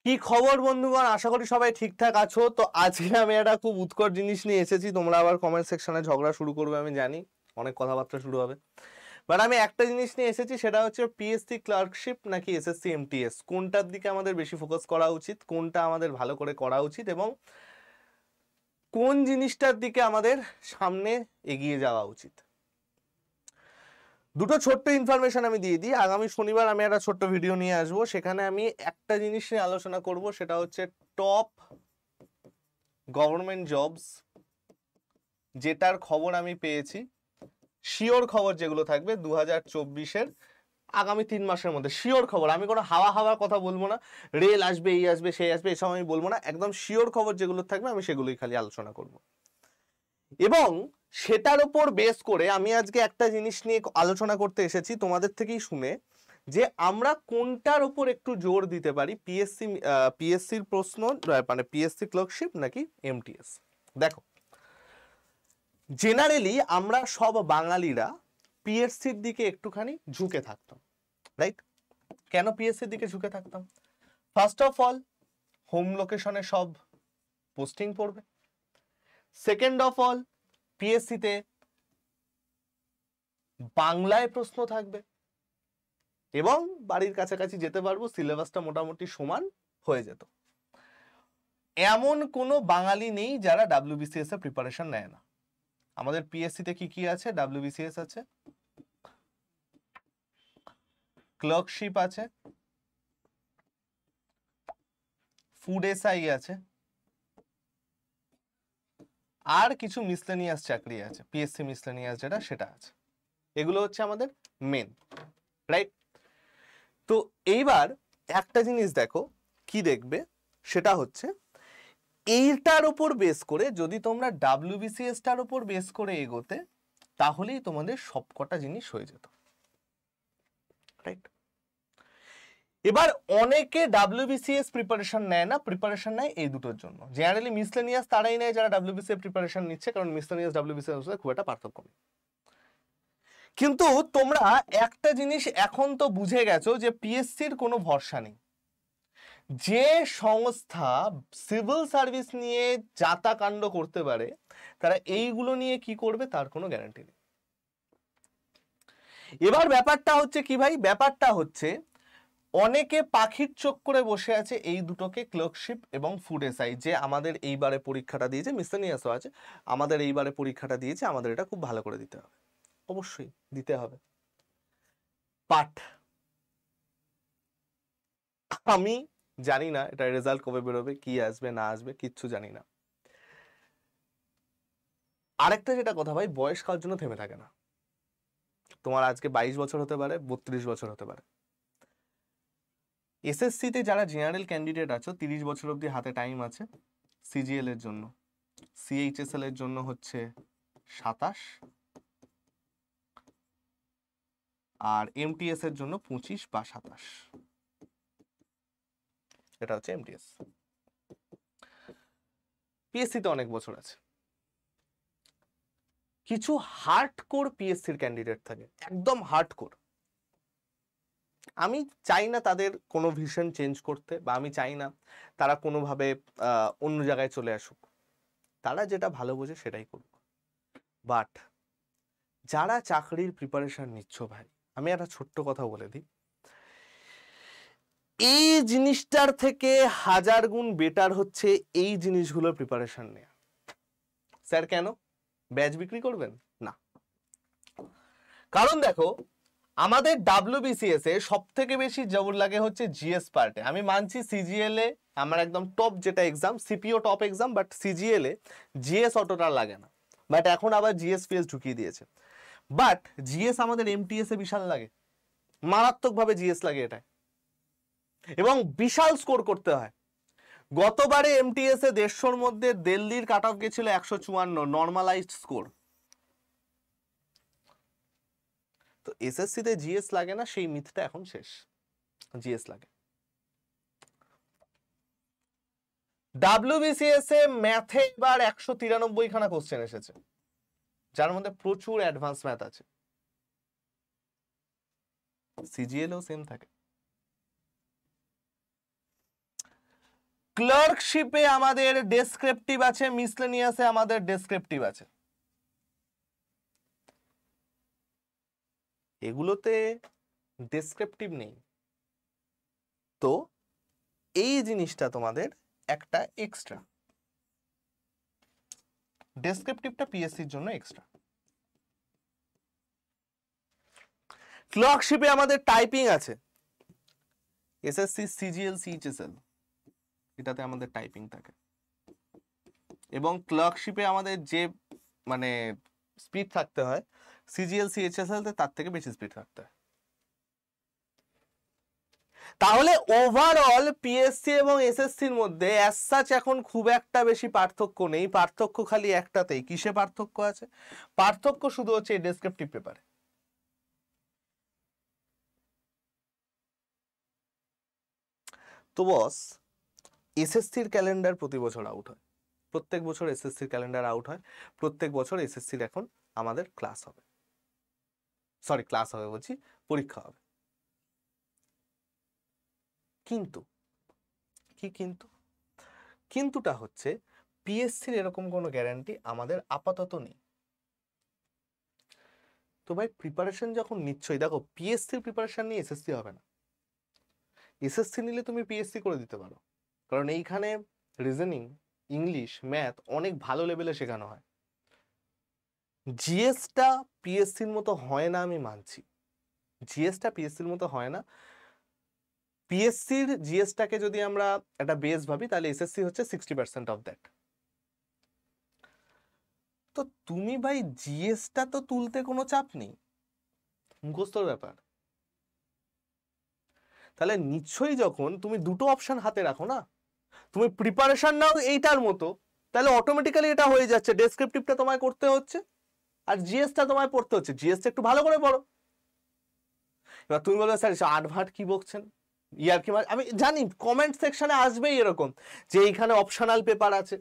কি খবর বন্ধুগণ, আশা করি সবাই ঠিকঠাক আছো। তো আজকে আমি একটা খুব উৎকট জিনিস নিয়ে এসেছি। তোমরা আবার কমেন্ট সেকশনে ঝগড়া শুরু করবে, আমি জানি, অনেক কথাবার্তা শুরু হবে। বাট আমি একটা জিনিস নিয়ে এসেছি, সেটা হচ্ছে পিএসসি ক্লার্কশিপ নাকি এসএসসি এমটিএস, কোনটার দিকে আমাদের বেশি ফোকাস করা উচিত, কোনটা আমাদের ভালো করে করা উচিত এবং কোন জিনিসটার দিকে আমাদের সামনে এগিয়ে যাওয়া উচিত। দুটো ছোট্ট ইনফরমেশন আমি দিয়ে দিই। আগামী শনিবার আমি একটা ছোট্ট ভিডিও নিয়ে আসবো, সেখানে আমি একটা জিনিস নিয়ে আলোচনা করব, সেটা হচ্ছে টপ গভর্নমেন্ট জবস, যেটার খবর আমি পেয়েছি, শিওর খবর যেগুলো থাকবে 2024-এর আগামী 3 মাসের মধ্যে। শিওর খবর, আমি কোনো হাওয়া হাওয়ার কথা বলবো না, রেল আসবে, এই আসবে, সেই আসবে, এসব আমি বলবো না। একদম শিওর খবর যেগুলো থাকবে আমি সেগুলোই খালি আলোচনা করব। এবং সেটার উপর বেস করে আমি আজকে একটা জিনিস নিয়ে আলোচনা করতে এসেছি, তোমাদের থেকেই শুনে, যে আমরা কোনটার উপর একটু জোর দিতে পারি, পিএসসির প্রশ্ন, মানে পিএসসি ক্লার্কশিপ নাকি এমটিএস। দেখো, জেনারেলি আমরা সব বাঙালিরা পিএসসির দিকে একটুখানি ঝুঁকে থাকতাম, রাইট? কেন পিএসসির দিকে ঝুঁকে থাকতাম? ফার্স্ট অফ অল, হোম লোকেশনে সব পোস্টিং পড়বে। সেকেন্ড অফ অল, পিএসসিতে বাংলায় প্রশ্ন থাকবে এবং বাড়ির কাছাকাছি যেতে পারবো, সিলেবাসটা মোটামুটি সমান হয়ে যেত। এমন কোনো বাঙালি নেই যারা ডাব্লিউবিসিএস এর প্রিপারেশন নেয় না। আমাদের পিএসসিতে কি কি আছে? ডাব্লিউবিসিএস আছে, ক্লার্কশিপ আছে, ফুড এসআই আছে, আর কিছু মিসলেনিয়াস চাকরি আছে, পিএসসি মিসলেনিয়াস যেটা, সেটা আছে। এগুলো হচ্ছে আমাদের মেন, রাইট? তো এইবার একটা জিনিস দেখো, কি দেখবে, সেটা হচ্ছে এইটার উপর বেস করে যদি তোমরা ডাব্লিউবিসিএস টার উপর বেস করে এগোতে, তাহলেই তোমাদের সবকটা জিনিস হয়ে যেত, রাইট? এবার অনেকে ডাব্লিউবিসিএস প্রিপারেশন নেয় না, প্রিপারেশন নেয় এই দুটোর জন্য। জেনারেলি মিসলেনিয়াস তারাই নেয় যারা ডাব্লিউবিসিএস প্রিপারেশন নিচ্ছে, কারণ মিসলেনিয়াস ডাব্লিউবিসিএস খুব একটা পার্থক্য নেই। কিন্তু তোমরা একটা জিনিস এখন তো বুঝে গেছো যে পিএসসির কোনো ভরসা নেই। যে সংস্থা সিভিল সার্ভিস নিয়ে যাতা কাণ্ড করতে পারে, তারা এইগুলো নিয়ে কি করবে তার কোনো গ্যারান্টি নেই। এবার ব্যাপারটা হচ্ছে কি ভাই, ব্যাপারটা হচ্ছে অনেকে পাখির চোখ করে বসে আছে এই দুটোকে, ক্লার্কশিপ এবং ফুড এসআই, যে আমাদের এইবারে পরীক্ষাটা দিয়েছে, মিসলেনিয়াসও আছে, আমাদের এইবারে পরীক্ষাটা দিয়েছে, আমাদের এটা খুব ভালো করে দিতে হবে। অবশ্যই দিতে হবে, বাট আমি জানি না এটা রেজাল্ট কবে বেরোবে, কি আসবে না আসবে কিচ্ছু জানি না। আরেকটা যেটা কথা ভাই, বয়স কার জন্য থেমে থাকে না। তোমার আজকে 22 বছর হতে পারে, 32 বছর হতে পারে। এসএসসি তে যারা জেনারেল ক্যান্ডিডেট আছো, 30 বছর অবধি হাতে টাইম আছে। সিজিএল এর জন্য, সিএইচএসএল এর জন্য হচ্ছে 27, আর এমটিএস এর জন্য 25 বা 27। এটা হচ্ছে এমটিএস। পিএসসি তে অনেক বছর আছে। কিছু হার্ডকোর পিএসসির ক্যান্ডিডেট থাকে, একদম হার্ডকোর। আমি চাই না তাদের কোনো ভিশন চেঞ্জ করতে, বা আমি চাই না তারা কোনোভাবে অন্য জায়গায় চলে আসুক। তারা যেটা ভালো বোঝে সেটাই করুক। বাট যারা চাকরির প্রিপারেশন নিচ্ছ ভাই, আমি একটা ছোট্ট কথা বলে দিই, এই জিনিসটার থেকে 1000 গুণ বেটার হচ্ছে এই জিনিসগুলোর প্রিপারেশন নেওয়া। স্যার কেন? ব্যাচ বিক্রি করবেন না। কারণ দেখো, আমাদের ডাব্লিউবিসিএস এ সব থেকে বেশি জোর লাগে হচ্ছে জিএস পার্টে। আমি মানছি সিজিএল এ আমার একদম টপ যেটা exam, CPO top exam, but CGL এ জিএস অতটা লাগে না। বাট এখন আবার জিএস ফিএস ঢুকিয়ে দিয়েছে। বাট জিএস আমাদের এমটিএস এ বিশাল লাগে, মারাত্মকভাবে জিএস লাগে এটা, এবং বিশাল স্কোর করতে হয়। গতবারে এমটিএস এ 150-র মধ্যে দিল্লির কাট অফ গেছিল 154 নর্মালাইজড স্কোর। তো এসএসসি তে জিএস লাগে না, সেই মিথটা এখন শেষ, জিএস লাগে। ডাব্লিউবিসিএস এ ম্যাথে এবার 193 খানা কোশ্চেন এসেছে, যার মধ্যে প্রচুর অ্যাডভান্স ম্যাথ আছে। সিজিএলও সেম থাকে। ক্লার্কশিপে আমাদের ডেসক্রিপটিভ আছে, মিসলেনিয়াসে আমাদের ডেসক্রিপটিভ আছে। এগুলোতে ডেসক্রিপটিভ নেই, তো এই জিনিসটা তোমাদের একটা এক্সট্রা, ডেসক্রিপটিভটা পিএসসির জন্য এক্সট্রা। ক্লার্কশিপে আমাদের টাইপিং আছে, এসএসসি, সিজিএল, সিএইচএসএল, এটাতে আমাদের টাইপিং থাকে। এবং ক্লার্কশিপে আমাদের যে মানে স্পিড থাকতে হয়, সিজিএল, সিএইচএসএল তে তার থেকে বেশি স্পিড থাকতে হয়। তাহলে ওভারঅল পিএসসি এবং এসএসসির মধ্যে অ্যাজ সাচ এখন খুব একটা বেশি পার্থক্য নেই, পার্থক্য খালি একটাতেই। কিসে পার্থক্য আছে? পার্থক্য শুধু হচ্ছে এই ডেসক্রিপটিভ পেপারে। তো বস, এসএসসির ক্যালেন্ডার প্রতি বছর আউট হয়, প্রত্যেক বছর এসএসসির ক্যালেন্ডার আউট হয়, প্রত্যেক বছর এসএসসির এখন আমাদের ক্লাস হবে, সরি ক্লাস হবে বলছি, পরীক্ষা হবে। কিন্তু কি কিন্তু? কিন্তুটা হচ্ছে পিএসসির এরকম কোনো গ্যারান্টি আমাদের আপাতত নেই। তো ভাই প্রিপারেশন যখন নিচ্ছই, দেখো পিএসসির প্রিপারেশন নিয়ে এসএসসি হবে না, এসএসসি নিলে তুমি পিএসসি করে দিতে পারো, কারণ এইখানে রিজনিং, ইংলিশ, ম্যাথ অনেক ভালো লেভেলে শেখানো হয়। জিএসটা পিএসসির মতো হয় না, আমি মানছি, জিএসটা পিএসসির মতো হয় না। পিএসসির জিএসটাকে যদি আমরা একটা বেস ভাবি, তাহলে এসএসসি হচ্ছে 60% অফ দ্যাট। তো তুমি ভাই জিএসটা তো তুলতে কোনো চাপ নেই, মুখস্থর ব্যাপার। তাহলে নিশ্চয়ই যখন তুমি দুটো অপশন হাতে রাখো না, তুমি প্রিপারেশন নাও এইটার মতো, তাহলে অটোমেটিক্যালি এটা হয়ে যাচ্ছে, ডেসক্রিপটিভটা তোমায় করতে হচ্ছে আর জিএসটা তোমায় পড়তে হচ্ছে। জিএসটা একটু ভালো করে পড়ো। এবার তুমি বলবে স্যার আটভাট কি বকছেন, ইয়ার কি, আমি জানি কমেন্ট সেকশনে আসবেই এরকম যে এইখানে অপশনাল পেপার আছে,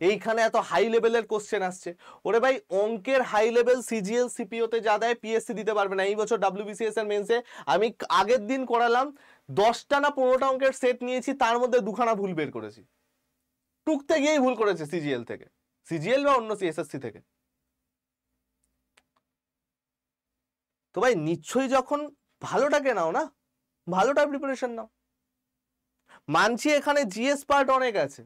এইখানে এত হাই লেভেলের কোশ্চেন আসছে। ওরে ভাই, অঙ্কের হাই লেভেল সিজিএল, সিপিওতে যা দেয় পিএসসি দিতে পারবে না। এই বছর ডব্লিউবিসিএস এর মেন্সে আমি আগের দিন করালাম, 10টা না 15টা অঙ্কের সেট নিয়েছি, তার মধ্যে 2খানা ভুল বের করেছি, টুকতে গিয়েই ভুল করেছে সিজিএল থেকে, সিজিএল বা অন্য এসএসসি থেকে। তো ভাই নিশ্চয়ই যখন ভালোটাকে নাও না, ভালোটা প্রিপারেশন নাও। মানছি এখানে জিএস পার্ট অনেক আছে,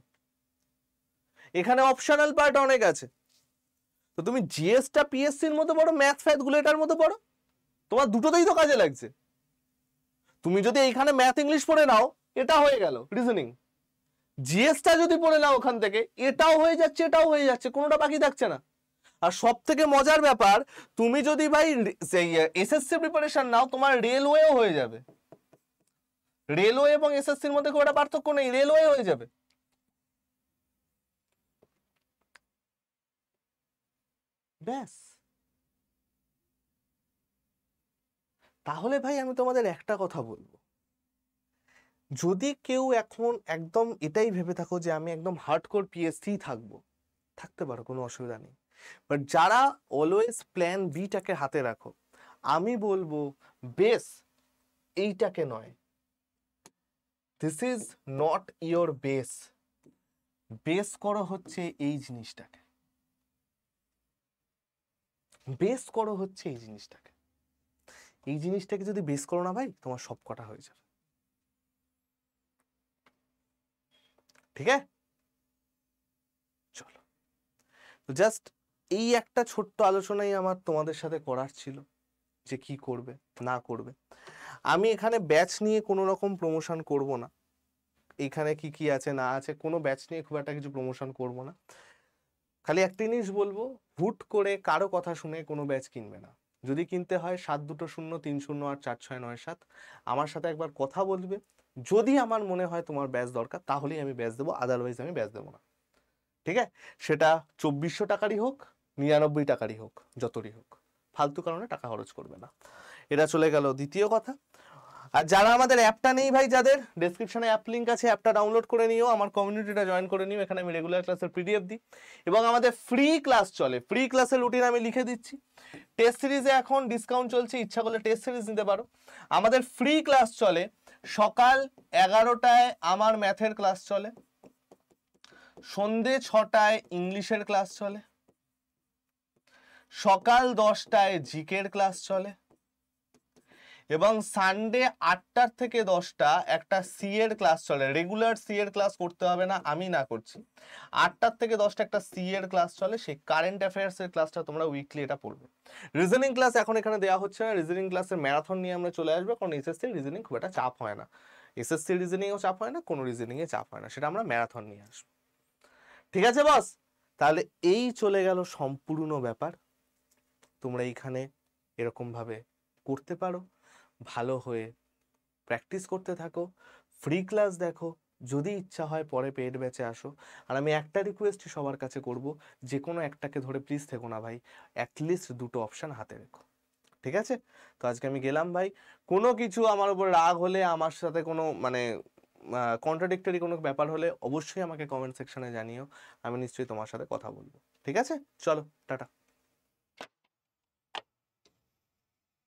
এখানে অপশনাল পার্ট অনেক আছে, তো তুমি জিএসটা পিএসসির মতো পড়ো, ম্যাথ ফ্যাথ গুলো এটার মতো পড়ো, তোমার দুটোতেই তো কাজে লাগছে। তুমি যদি এইখানে ম্যাথ ইংলিশ পড়ে নাও, এটা হয়ে গেল রিজনিং, জিএসটা যদি পড়ে নাও ওখান থেকে, এটাও হয়ে যাচ্ছে, এটাও হয়ে যাচ্ছে, কোনোটা বাকি থাকছে না। আর সব থেকে মজার ব্যাপার, তুমি যদি ভাই এসএসসি প্রিপারেশন নাও, তোমার রেলওয়েও হয়ে যাবে। রেলওয়ে এবং এসএসসির মধ্যে খুব একটা পার্থক্য নেই, রেলওয়ে হয়ে যাবে। ব্যাস। তাহলে ভাই আমি তোমাদের একটা কথা বলবো, যদি কেউ এখন একদম এটাই ভেবে থাকো যে আমি একদম হার্ডকোর পিএসসি থাকবো, থাকতে পারো, কোনো অসুবিধা নেই। বাট যারা অলওয়েজ প্ল্যান বিটাকে হাতে রাখো, আমি বলবো বেস এইটাকে নয়, this is not your base. Base করো হচ্ছে এই জিনিসটাকে, বেস করো হচ্ছে এই জিনিসটাকে। এই জিনিসটাকে যদি বেস করো না ভাই, তোমার সব কটা হয়ে যাবে। ঠিক আছে, চলো। তো জাস্ট এই একটা ছোট্ট আলোচনাই আমার তোমাদের সাথে করার ছিল, যে কি করবে না করবে। আমি এখানে ব্যাচ নিয়ে কোনো রকম প্রমোশন করব না, এখানে কি কি আছে না আছে কোনো ব্যাচ নিয়ে খুব একটা কিছু প্রমোশন করব না। খালি একটা জিনিস বলবো, হুট করে কারো কথা শুনে কোনো ব্যাচ কিনবে না। যদি কিনতে হয় 722036 আমার সাথে একবার কথা বলবে। যদি আমার মনে হয় তোমার ব্যাচ দরকার, তাহলেই আমি ব্যাচ দেবো, আদারওয়াইজ আমি ব্যাচ দেবো না। ঠিক আছে, সেটা 2400 টাকারই হোক, 99 টাকারই হোক, যতই হোক, ফালতু কারণে টাকা খরচ করবে না। এটা চলে গেল দ্বিতীয় কথা। আর যারা আমাদের অ্যাপটা নেই ভাই, যাদের ডেসক্রিপশনে অ্যাপ লিঙ্ক আছে, অ্যাপটা ডাউনলোড করে নিও, আমার কমিউনিটিটা জয়েন করে নিও। এখানে আমি রেগুলার ক্লাসের পিডিএফ দিই এবং আমাদের ফ্রি ক্লাস চলে। ফ্রি ক্লাসের রুটিন আমি লিখে দিচ্ছি। টেস্ট সিরিজে এখন ডিসকাউন্ট চলছে, ইচ্ছা করলে টেস্ট সিরিজ নিতে পারো। আমাদের ফ্রি ক্লাস চলে সকাল 11টায়, আমার ম্যাথের ক্লাস চলে সন্ধে 6টায় ইংলিশের ক্লাস চলে, সকাল 10টায় জিকের ক্লাস চলে, এবং সানডে 8টা থেকে 10টা একটা সি এর ক্লাস চলে। রেগুলার সি এর ক্লাস করতে হবে না, আমি না করছি। 8টা থেকে 10টা একটা সি এর ক্লাস চলে, সেই কারেন্ট অ্যাফেয়ার্স এর ক্লাসটা তোমরা উইকলি এটা পড়বে। রিজনিং ক্লাস এখন এখানে দেওয়া হচ্ছে না, রিজনিং ক্লাসের ম্যারাথন নিয়ে আমরা চলে আসবো, কারণ এসএসসি রিজনিং খুব একটা চাপ হয় না, এসএসসি রিজনিংও চাপ হয় না, কোনো রিজনিংয়ে চাপ হয় না, সেটা আমরা ম্যারাথন নিয়ে আসবো। ঠিক আছে বস? তাহলে এই চলে গেল সম্পূর্ণ ব্যাপার। তোমরা এইখানে এরকম ভাবে করতে পারো, ভালো হয়ে প্র্যাকটিস করতে থাকো, ফ্রি ক্লাস দেখো, যদি ইচ্ছা হয় পরে পেড ব্যাচে আসো। আর আমি একটা রিকোয়েস্টই সবার কাছে করব, যে কোনো একটাকে ধরে প্লিজ থেকো না ভাই, অ্যাটলিস্ট দুটো অপশন হাতে রেখো। ঠিক আছে? তো আজকে আমি গেলাম ভাই। কোনো কিছু আমার উপর রাগ হলে, আমার সাথে কোনো মানে কন্ট্রাডিক্টরি কোনো ব্যাপার হলে অবশ্যই আমাকে কমেন্ট সেকশনে জানিও, আমি নিশ্চয়ই তোমার সাথে কথা বলবো। ঠিক আছে? চলো, টাটা।